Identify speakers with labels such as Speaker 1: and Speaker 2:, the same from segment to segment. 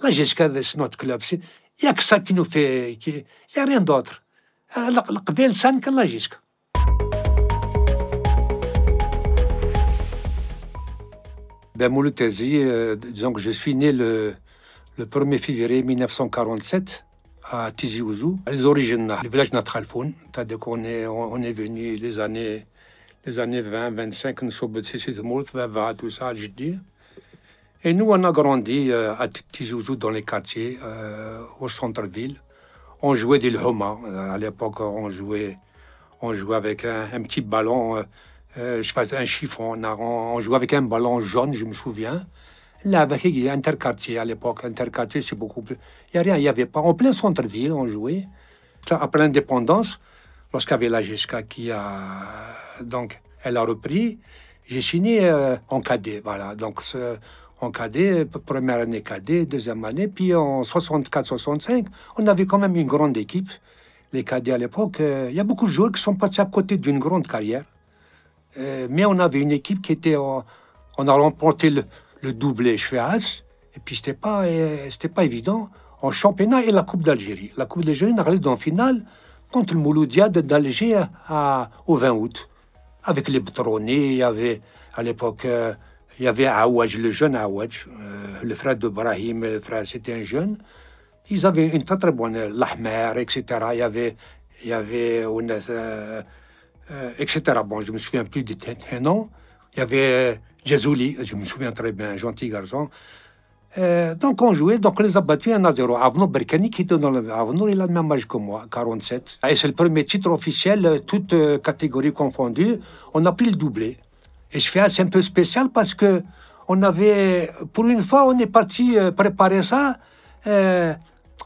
Speaker 1: La GSK, c'est notre club. Il n'y a que ça qui nous fait... Il n'y a rien d'autre. القبيل سان كان لا جيسكا. Ben Mouloutazi, disons que je suis né le 1er février 1947 à Tizi Ouzou. Les origines, le village de Natralfoun, c'est-à-dire qu'on est venu les années 20, 25, nous sommes de Moult, 20, tout ça, je dis. Et nous, on a grandi à Tizi Ouzou dans les quartiers, au centre-ville. On jouait des l'Homa. À l'époque, on jouait avec un petit ballon. Je faisais un chiffon. On jouait avec un ballon jaune, je me souviens. Là, avec interquartier à l'époque. Interquartier, c'est beaucoup plus... Il n'y a rien, il n'y avait pas. En plein centre-ville, on jouait. Après l'indépendance, lorsqu'il y avait la GSK qui a... Donc, elle a repris. J'ai signé en cadet, voilà. Donc, en cadet, première année cadet, deuxième année. Puis en 64-65, on avait quand même une grande équipe. Les cadets à l'époque, il y a beaucoup de joueurs qui sont passés à côté d'une grande carrière. Mais on avait une équipe qui était... on a remporté le doublé Chefaz. Et puis, c'était pas évident. En championnat et la Coupe d'Algérie. La Coupe d'Algérie, on arrive en finale contre le Mouloudia d'Alger au 20 août. Avec les Betroni, il y avait à l'époque... il y avait Aouaj, le jeune Aouaj, le frère d'Ibrahim, le frère, c'était un jeune. Ils avaient une très bonne, l'Ahmer, etc. Il y avait etc. Bon, je me souviens plus des noms. Il y avait Jazouli, je me souviens très bien, un gentil garçon. Donc on jouait, donc on les a battus 1-0. Avno Berkani, qui était dans le... Avno, il a le même âge que moi, 47. Et c'est le premier titre officiel, toutes catégories confondues. On a pris le doublé. Et je fais c'est un peu spécial parce que on avait, pour une fois, on est parti préparer ça.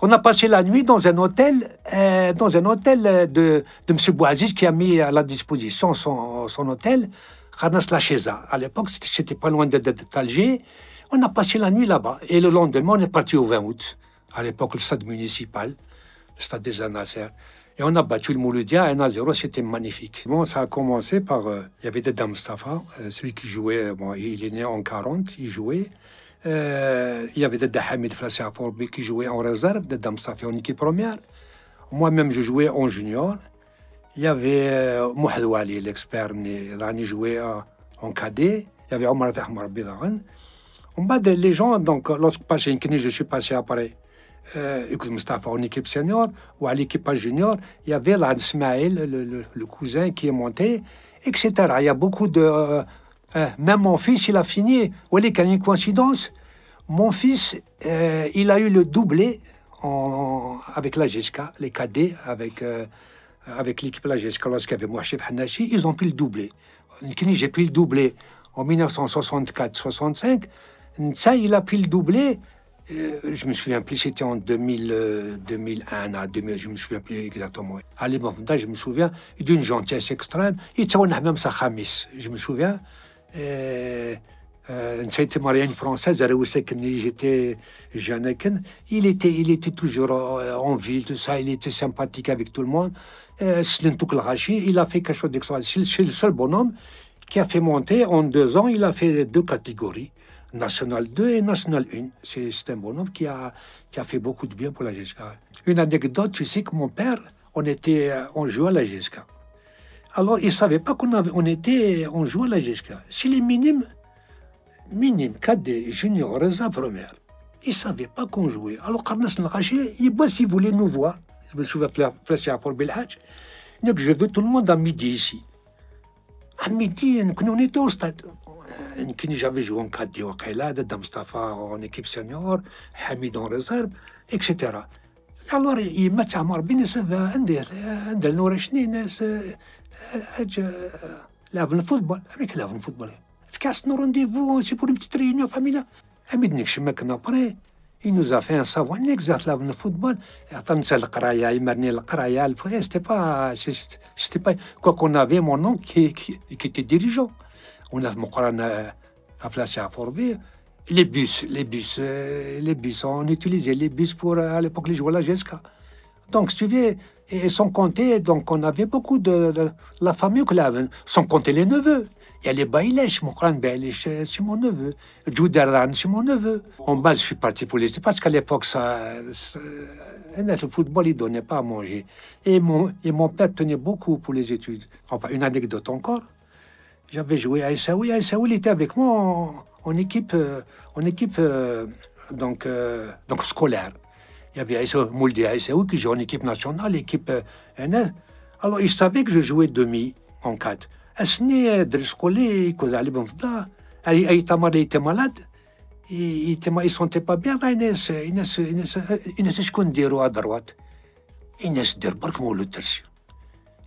Speaker 1: On a passé la nuit dans un hôtel de M. Bouaziz qui a mis à la disposition son hôtel, Kharnas La Cheza. À l'époque, c'était pas loin d'Alger. On a passé la nuit là-bas. Et le lendemain, on est parti au 20 août. À l'époque, le stade municipal, le stade des Anasser. Et on a battu le Mouloudia 1-0, c'était magnifique. Bon, ça a commencé par... il y avait Deda Mustafa, celui qui jouait, bon, il est né en 40, il jouait. Il y avait Deda Hamid Flassi Aforbi qui jouait en réserve, Deda Mustafa en équipe première. Moi-même, je jouais en junior. Il y avait Mouhed Wali, l'expert, il jouait en cadet. Il y avait Omar Tahmar Bidaran. En bas, les gens, donc, lorsque je suis passé après... écoute, Mustafa en équipe senior ou à l'équipage junior, il y avait l'Ad Smaïl, le cousin qui est monté, etc. Il y a beaucoup de... même mon fils, il a fini. Vous voyez qu'il y a une coïncidence. Mon fils, il a eu le doublé avec la GSK, les cadets, avec l'équipe de la GSK, lorsqu'il y avait Mouachef Hanachi, ils ont pris le doublé. J'ai pris le doublé en 1964-65. Ça, il a pris le doublé. Je me souviens plus, c'était en 2001 à 2000, je me souviens plus exactement. Ali Mofda, je me souviens, d'une gentillesse extrême. Il était même sa Khamis, je me souviens. C'était marié une Française, j'étais jeune. Il était toujours en ville, tout ça, il était sympathique avec tout le monde. Il a fait quelque chose d'extraordinaire. C'est le seul bonhomme qui a fait monter en 2 ans, il a fait 2 catégories. National 2 et National 1. C'est un bonhomme qui a fait beaucoup de bien pour la GSK. Une anecdote, tu sais que mon père, on jouait à la GSK. Alors, il ne savait pas on jouait à la GSK. Si les minimes, cadet, junior, réserve première, ils ne savaient pas qu'on jouait. Alors, Kharnas Nrachi, il voulait nous voir. Je me souviens, Flassi Afor Belhadj, donc je veux tout le monde à midi ici. À midi, on était au stade. J'avais joué en cadet au Kaila, Deda Mustafa en équipe senior, Hamid en réserve, etc. Alors, il m'a dit à moi, عند النورشني ناس لعبوا الفوتبول، avec لعبوا الفوتبول. في كاس نو رونديفو, c'est pour une petite réunion familiale. Hamid نكشمك après, il nous a fait un savoir exact لعبوا الفوتبول. عطانا القرايه, يمرني القرايه, c'était pas quoi qu'on avait mon oncle qui était dirigeant. On a Mokrana à Flassi Aforbi. Les bus, on utilisait les bus pour, à l'époque, les joueurs à la GSK. Donc, si tu veux, et sans compter, donc on avait beaucoup de la famille que là, sans compter les neveux. Il y a les Baïlèches, Moukran Baïlèche, c'est mon neveu. Djoudardan, c'est mon neveu. En bas, je suis parti pour les... Parce qu'à l'époque, le football, il ne donnait pas à manger. Et mon père tenait beaucoup pour les études. Enfin, une anecdote encore. J'avais joué à Essaoui. Il était avec moi en équipe, donc scolaire. Il y avait Mouldi à Essaoui qui jouait en équipe nationale, équipe NS. Alors, il savait que je jouais demi en 4. أسني درس سكولي يكون على بن فضة أي تمر était malade il sentait pas bien الناس شكون نديرو على دروات الناس دير برك مولود درس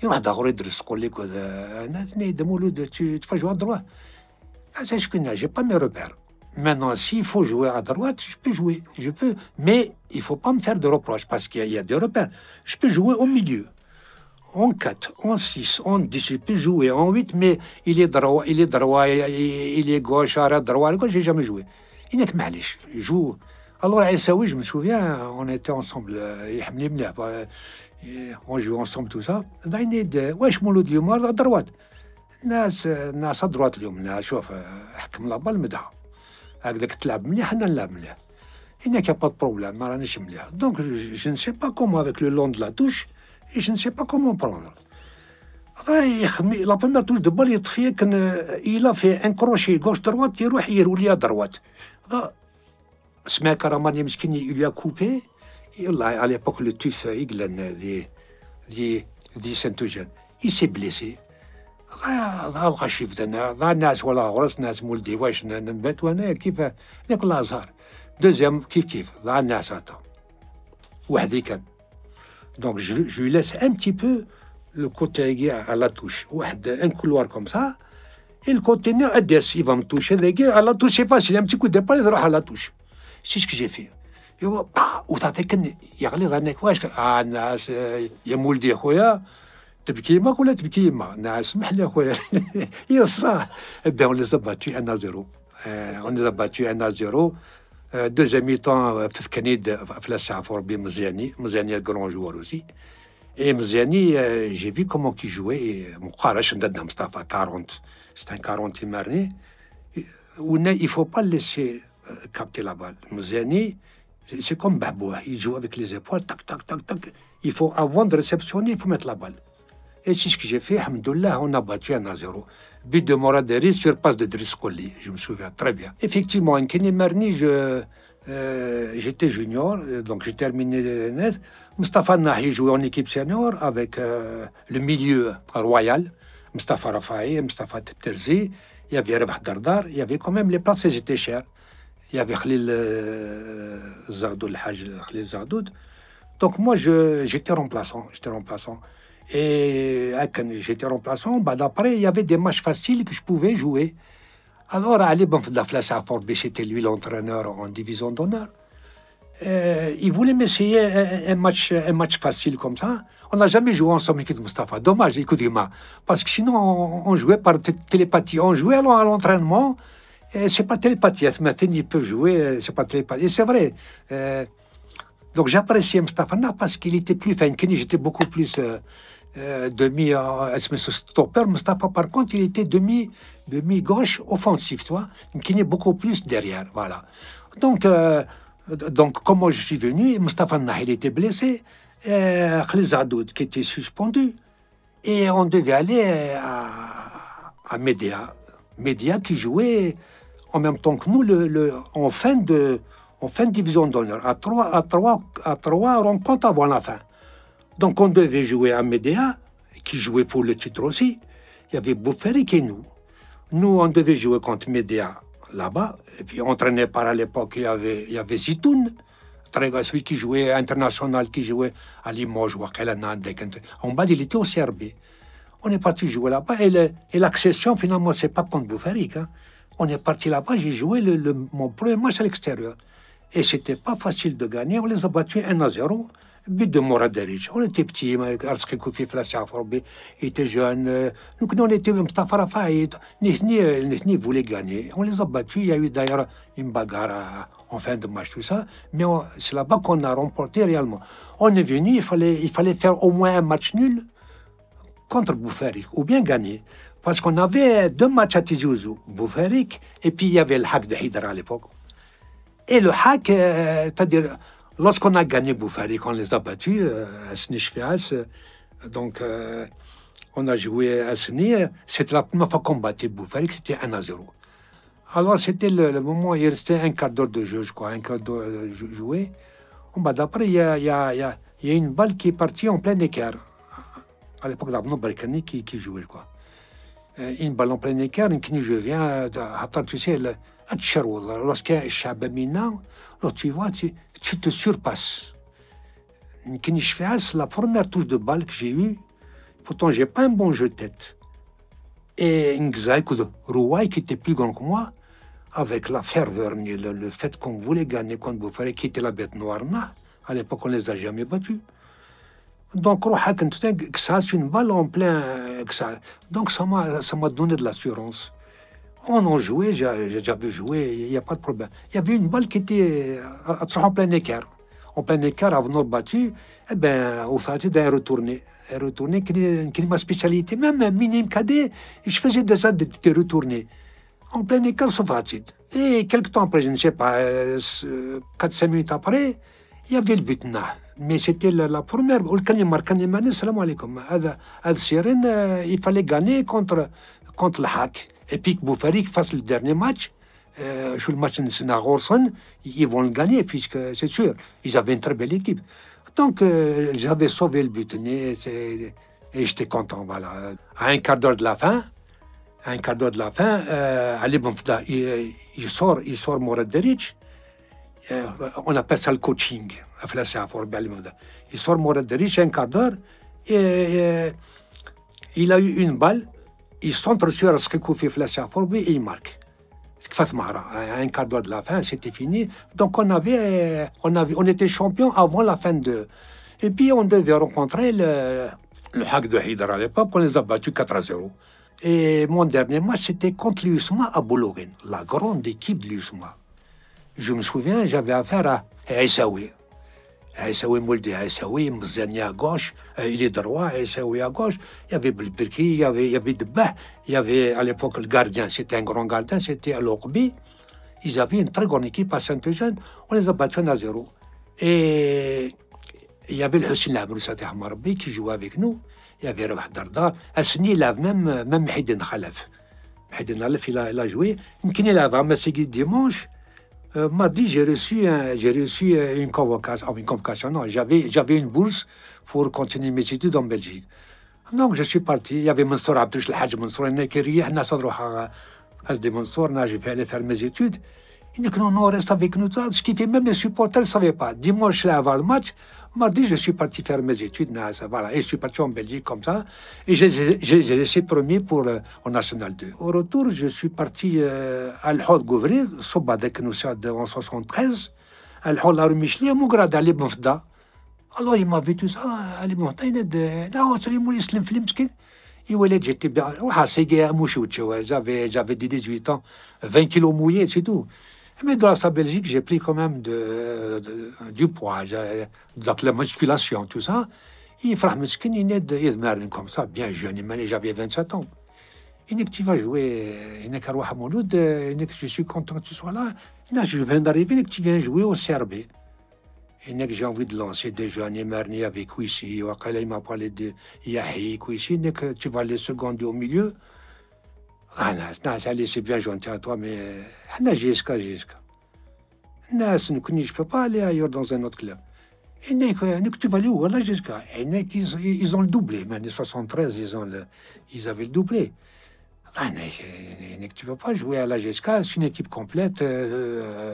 Speaker 1: واحد آخر يدرس سكولي كذا الناس نيد مولود تفجوا على دروات هذا شكون j'ai pas mes repères. Maintenant, s'il faut jouer à droite, je peux jouer, mais il faut pas me faire de reproches parce qu'il y a des repères. Je peux jouer au milieu. En 4, en 6, en 10, je peux jouer en 8, mais il est droit, il est gauche, arrêt droit, j'ai jamais joué. Il n'est que معليش, je joue. Alors à Essaoui, je me souviens, on était ensemble, on jouait ensemble tout ça. واش مولود اليوم على droite. ناس على droite اليوم, شوف حكم لا بال مدها. هكذاك تلعب مليح, حنا نلعب مليح. Il n'y a pas de problème, ما رانيش مليح. Donc je ne sais pas comment avec le long de la touche. Et je ne sais pas comment prendre. La première touche de balle, il a fait un crochet gauche-droite, il roule à droite. Smack Karamani il lui a coupé. Et à l'époque, le tuf Iglen, dit Saint-Eugène, il s'est blessé. Deuxième, kif. Donc je lui laisse un petit peu le côté à la touche. Un couloir comme ça. Et le côté il va me toucher. À la touche, c'est facile. Un petit coup de départ, il va à la touche. C'est ce que j'ai fait. Il y a Mouldi خويا تبكي يماك ولا تبكي يما نعم سمح لي خويا يا صح. On les a battus 1-0. On les a battus 1-0. Deuxième mi-temps, Fkanid, Flasha Forbi Mziani, Mziani est grand joueur aussi. Et Mziani, j'ai vu comment il jouait. Moukarash Ndadna Mustafa 40, c'est un 40 marné. Il ne faut pas laisser capter la balle. Mziani, c'est comme Baboua, il joue avec les épaules, tac, tac, tac, tac. Il faut, avant de réceptionner, il faut mettre la balle. Et c'est ce que j'ai fait, alhamdoulilah, on a battu 1-0. But de Moraderi sur passe de Driss Kolli, je me souviens très bien. Effectivement, en Kenny Marni, j'étais junior, donc j'ai terminé net. Mustafa Nahi jouait en équipe senior avec le milieu royal, Mustafa Rafahi, Mustafa Terzi, il y avait Rebah Dardar, il y avait quand même les places, elles étaient chères. Il y avait Khalil Zardoud, Khalil Zardoud. Donc moi, j'étais remplaçant. Et quand j'étais remplaçant, d'après, il y avait des matchs faciles que je pouvais jouer. Alors, Ali Benfdaflas à Forbi, c'était lui l'entraîneur en division d'honneur. Il voulait m'essayer un match facile comme ça. On n'a jamais joué ensemble avec Mustafa. Dommage, écoutez-moi. Parce que sinon, on jouait par télépathie. On jouait à l'entraînement. C'est pas télépathie. Il peut jouer, c'est pas télépathie. Et c'est vrai. Donc j'appréciais Mustafa parce qu'il était plus fin. J'étais beaucoup plus demi-stopper. Mustafa, par contre, il était demi-gauche offensif, tu vois. Qui est beaucoup plus derrière, voilà. Donc comment je suis venu, Mustafa il était blessé, Khalil Zardoud qui était suspendu, et on devait aller à Média. Média qui jouait en même temps que nous en fin de division d'honneur, à trois rencontres avant la fin. Donc on devait jouer à Médéa, qui jouait pour le titre aussi. Il y avait Bouferik et nous. Nous, on devait jouer contre Médéa là-bas. Et puis entraîné par à l'époque, il y avait Zitoun, celui qui jouait international, qui jouait à Limoges ou à Kelanad. En bas, il était au CRB. On est parti jouer là-bas. Et l'accession, finalement, c'est pas contre Bouferik. Hein. On est parti là-bas, j'ai joué mon premier match à l'extérieur. Et c'était pas facile de gagner. On les a battus 1-0. But de Moraderic. On était petits, Arski Koufi Flasha Forbi, il était jeune. Donc nous, on était Mustafa Rafahi. Nesni voulait gagner. On les a battus. Il y a eu d'ailleurs une bagarre en fin de match, tout ça. Mais c'est là-bas qu'on a remporté réellement. On est venu, il fallait faire au moins un match nul contre Bouferik, ou bien gagner. Parce qu'on avait 2 matchs à Tizi Ouzou, Boufarik, et puis il y avait le Hack de Hydra à l'époque. Et le Hack, c'est-à-dire, lorsqu'on a gagné Boufarik, on les a battus à Snishfias, donc on a joué à Sni, c'était la première fois qu'on battait Boufarik, c'était 1-0. Alors c'était le moment où il restait un quart d'heure de jeu, je crois, un quart d'heure de joué. D'après, il y a une balle qui est partie en plein écart. À l'époque, il y avait Barkani qui jouait, quoi. Une balle en plein écart, qui je viens, tu sais, lorsqu'il y a Chaba Mina, tu vois, tu te surpasses. La première touche de balle que j'ai eue, pourtant, je n'ai pas un bon jeu de tête. Et Ngzaï Rouaï, qui était plus grand que moi, avec la ferveur, le fait qu'on voulait gagner contre Boufarik, qui était la bête noire, à l'époque, on ne les a jamais battus. Donc, c'est une balle en plein. Donc, ça m'a donné de l'assurance. On en jouait, j'avais joué, il n'y a pas de problème. Il y avait une balle qui était en plein écart. En plein écart, avant battu, eh bien, au fait, elle est retournée. Elle est retournée, qui est ma spécialité. Même minime cadet, je faisais déjà des retournées. En plein écart, sauf Fatid. Et quelques temps après, je ne sais pas, 4-5 minutes après, il y avait le but. Mais c'était la première. Il fallait gagner contre le Hack. Et puis Boufarik fasse le dernier match. Sur le match de Gorson, ils vont le gagner, puisque c'est sûr. Ils avaient une très belle équipe. Donc, j'avais sauvé le but. Et j'étais content. Voilà. À un quart d'heure de la fin, Ali Bonfda, il sort Mourad Deric. On appelle ça le coaching. Il sort Mourad Deric un quart d'heure. Et il a eu une balle. Il centre sur Skikoufi et il marque. À un quart d'heure de la fin, c'était fini. Donc on était champion avant la fin de. Et puis on devait rencontrer le Hack de Hydra à l'époque, on les a battus 4-0. Et mon dernier match, c'était contre l'USMA à Boulogne, la grande équipe de l'USMA. Je me souviens, j'avais affaire à Aïssaoui. Aïssaoui Mouldi, Aïssaoui, Mzani à gauche, il est droit, Aïssaoui à gauche. Il y avait Belbirki, il y avait Debah, il y avait à l'époque le gardien, c'était un grand gardien, c'était Al-Oqbi. Ils avaient une très grande équipe à Saint-Eugène, on les a battus 1-0. Et il y avait le Hussein Labroussati Hamarbi qui jouait avec nous. Il y avait Rabah Dardar. À Sni, il avait même Mehidin Khalaf. Mehidin Khalaf, il a joué. Il avait un dimanche. Mardi, j'ai reçu une convocation. Non, j'avais une bourse pour continuer mes études en Belgique. Donc, je suis parti. Il y avait Mansour Abdouch, le Hajj Mansour, qui riait. Je vais aller faire mes études. Il dit que non, reste avec nous. Ce qui fait même les supporters ne savaient pas. Dimanche, avant le match, mardi, je suis parti faire mes études. Voilà. Et je suis parti en Belgique comme ça. Et j'ai laissé premier pour en National 2. Au retour, je suis parti à l'Hod Gouvri, Sobadek nous en 1973. À l'Hod la Micheli, à Mougrad, à Libonfda. Alors, il m'a vu tout ça. À Libonfda, il a dit, j'étais bien. J'avais 18 ans, 20 kilos mouillés, c'est tout. Mais dans la Belgique, j'ai pris quand même du poids, de la musculation, tout ça. Il est comme ça, bien jeune, j'avais 27 ans. Il dit que tu vas jouer, il dit que je suis content que tu sois là. Je viens d'arriver, il dit que tu viens jouer au CRB. Il dit que j'ai envie de lancer des jeunes, il m'a avec Kouissi, il m'a parlé de Yahi, Kouissi, il dit que tu vas aller seconder au milieu. C'est bien gentil à toi, mais Jessica. Je ne peux pas aller ailleurs dans un autre club. Et tu vas aller où, là, Jessica? Ils ont le doublé, mais en 73, ils avaient le doublé. Tu ne peux pas jouer à la Jessica, c'est une équipe complète,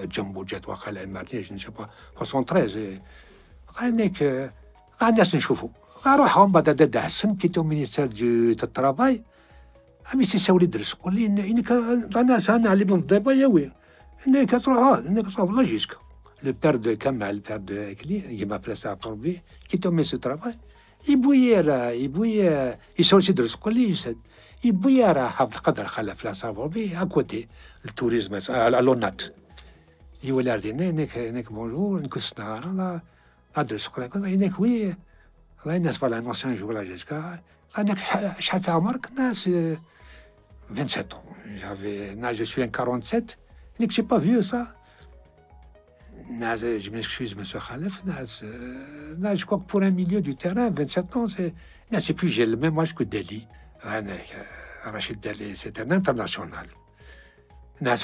Speaker 1: Jumbo Jet, je ne sais pas, 73. Qui était au ministère du Travail. Mais c'est ça où les dresses. Le père de Kamal, le père de Ekli, qui m'a placé à Forbé, qui était au ministère du Travail, il bouillait là, il sortait de l'école, il bouillait à à côté, le tourisme, à l'ONAT. Il voulait dire, bonjour, une costard, là, adresse, il dit, oui, là, il n'est pas là, un ancien joueur, là, jusqu'à. Je fais remarque, 27 ans. Je suis un 47. Je n'ai pas vu ça. Je m'excuse, M. Khalef. Je crois que pour un milieu du terrain, 27 ans, c'est plus, j'ai le même âge que Deli. Rachid Deli, c'est un international.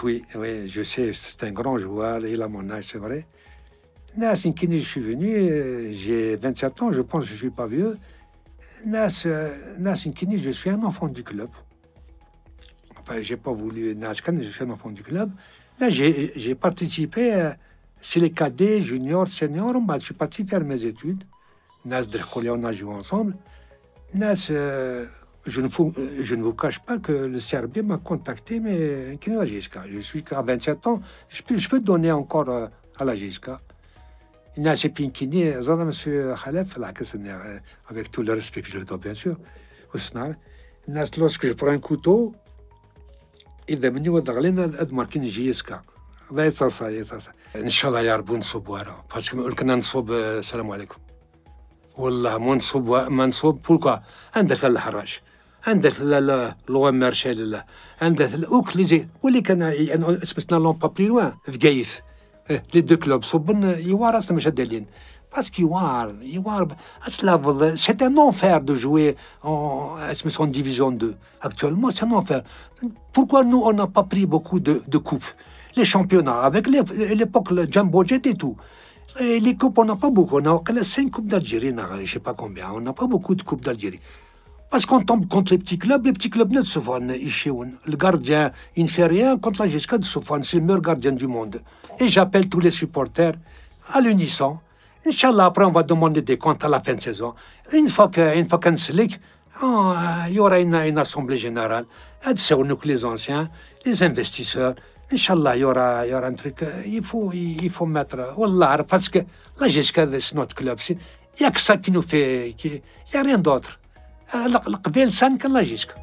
Speaker 1: Oui, je sais, c'est un grand joueur, il a mon âge, c'est vrai. Je suis venu, j'ai 27 ans, je pense que je ne suis pas vieux. Je suis un enfant du club. Enfin, je n'ai pas voulu Naskan, je suis un enfant du club. Là, j'ai participé chez les cadets, juniors, seniors. Je suis parti faire mes études. On a joué ensemble. Je ne vous cache pas que le Serbie m'a contacté, mais je suis qu'à 27 ans, je peux donner encore à la GSK. Monsieur Khalef, avec tout le respect que je le dois, bien sûr. Lorsque je prends un couteau, إذا مني وضغلنا أدماركين جيسكا لا يتصاصا إن شاء الله يا رب نصوب ورا باسكو كنا نصوب السلام عليكم والله ما نصوب بوركوا عندك الحراج عندك لو مارشال عندك الأوكليزي واللي كان سمسنا لون با بلي لوان في قايس لي دو كلوب صوبن يوار أصلا مش هدالين باسكو يوار c'est un enfer de jouer en division 2 actuellement, c'est un enfer. Pourquoi nous on n'a pas pris beaucoup de coupes, les championnats avec l'époque le Jumbo Jet et tout, et les coupes on n'a pas beaucoup, on a que 5 coupes d'Algérie, je sais pas combien, on n'a pas beaucoup de coupes d'Algérie. Parce qu'on tombe contre les petits clubs ne se font le gardien il ne fait rien contre la GSK de Sofane, c'est le meilleur gardien du monde. Et j'appelle tous les supporters à l'unisson. Inch'Allah, après on va demander des comptes à la fin de saison. Une fois qu'on se lit, il y aura une assemblée générale. C'est les anciens, les investisseurs. Inch'Allah, il y aura un truc. Il faut mettre. Wallah, parce que la GSK, c'est notre club. Il n'y a que ça qui nous fait. Il n'y a rien d'autre. القبيل سان كان لا جيسك